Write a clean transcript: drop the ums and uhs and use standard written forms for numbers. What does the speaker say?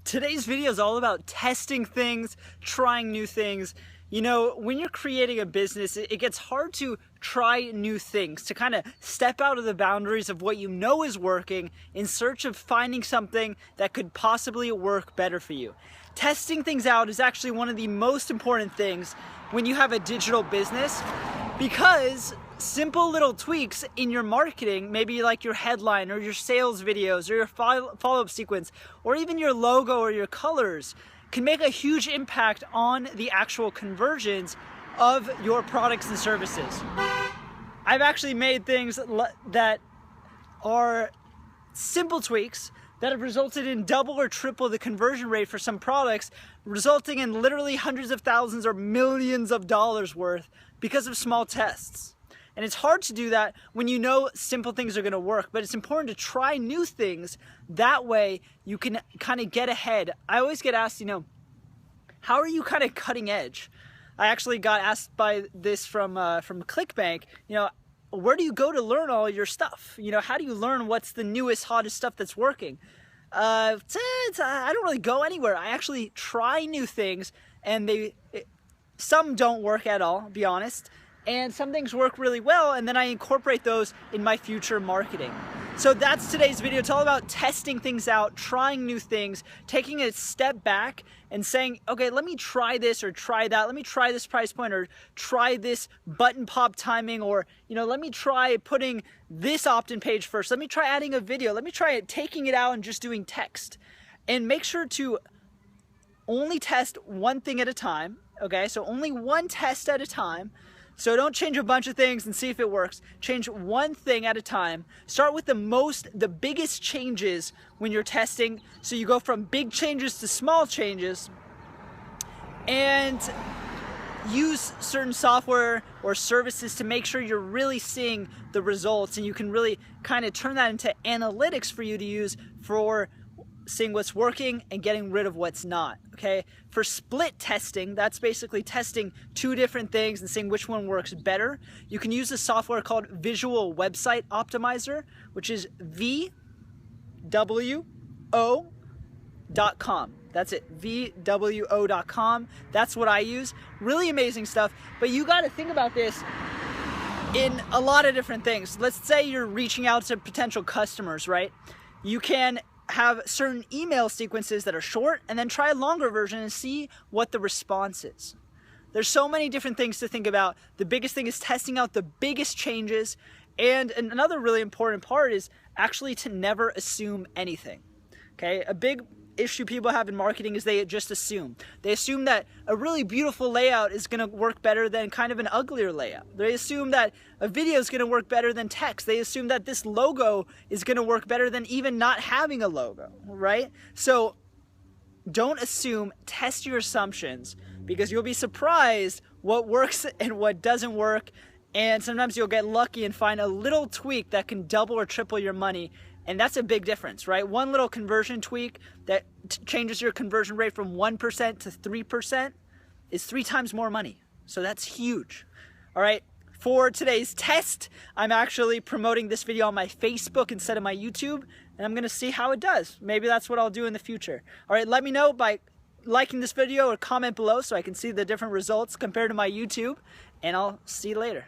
Today's video is all about testing things, trying new things. You know, when you're creating a business, it gets hard to try new things, to kind of step out of the boundaries of what you know is working in search of finding something that could possibly work better for you. Testing things out is actually one of the most important things when you have a digital business, because simple little tweaks in your marketing, maybe like your headline or your sales videos or your follow-up sequence or even your logo or your colors, can make a huge impact on the actual conversions of your products and services. I've actually made things that are simple tweaks that have resulted in double or triple the conversion rate for some products, resulting in literally hundreds of thousands or millions of dollars worth because of small tests. And it's hard to do that when you know simple things are going to work, but it's important to try new things. That way you can kind of get ahead. I always get asked, how are you kind of cutting edge? I actually got asked by this from ClickBank, where do you go to learn all your stuff? How do you learn what's the newest, hottest stuff that's working? I don't really go anywhere. I actually try new things, and some don't work at all, to be honest. And some things work really well, and then I incorporate those in my future marketing. So that's today's video. It's all about testing things out, trying new things, taking a step back and saying, okay, let me try this or try that. Let me try this price point or try this button pop timing, or let me try putting this opt-in page first. Let me try adding a video. Let me try taking it out and just doing text. And make sure to only test one thing at a time, okay? So only one test at a time. So don't change a bunch of things and see if it works. Change one thing at a time. Start with the biggest changes when you're testing. So you go from big changes to small changes, and use certain software or services to make sure you're really seeing the results, and you can really kind of turn that into analytics for you to use for seeing what's working and getting rid of what's not, okay? For split testing, that's basically testing two different things and seeing which one works better. You can use a software called Visual Website Optimizer, which is VWO.com. That's it, VWO.com. That's what I use. Really amazing stuff, but you gotta think about this in a lot of different things. Let's say you're reaching out to potential customers, right? You can have certain email sequences that are short, and then try a longer version and see what the response is. There's so many different things to think about. The biggest thing is testing out the biggest changes, and another really important part is actually to never assume anything. Okay, a big issue people have in marketing is they just assume. They assume that a really beautiful layout is going to work better than kind of an uglier layout. They assume that a video is going to work better than text. They assume that this logo is going to work better than even not having a logo, right? So don't assume, test your assumptions, because you'll be surprised what works and what doesn't work. And sometimes you'll get lucky and find a little tweak that can double or triple your money. And that's a big difference, right? One little conversion tweak that changes your conversion rate from 1% to 3% is 3 times more money. So that's huge. All right, for today's test, I'm actually promoting this video on my Facebook instead of my YouTube, and I'm gonna see how it does. Maybe that's what I'll do in the future. All right, let me know by liking this video or comment below so I can see the different results compared to my YouTube, and I'll see you later.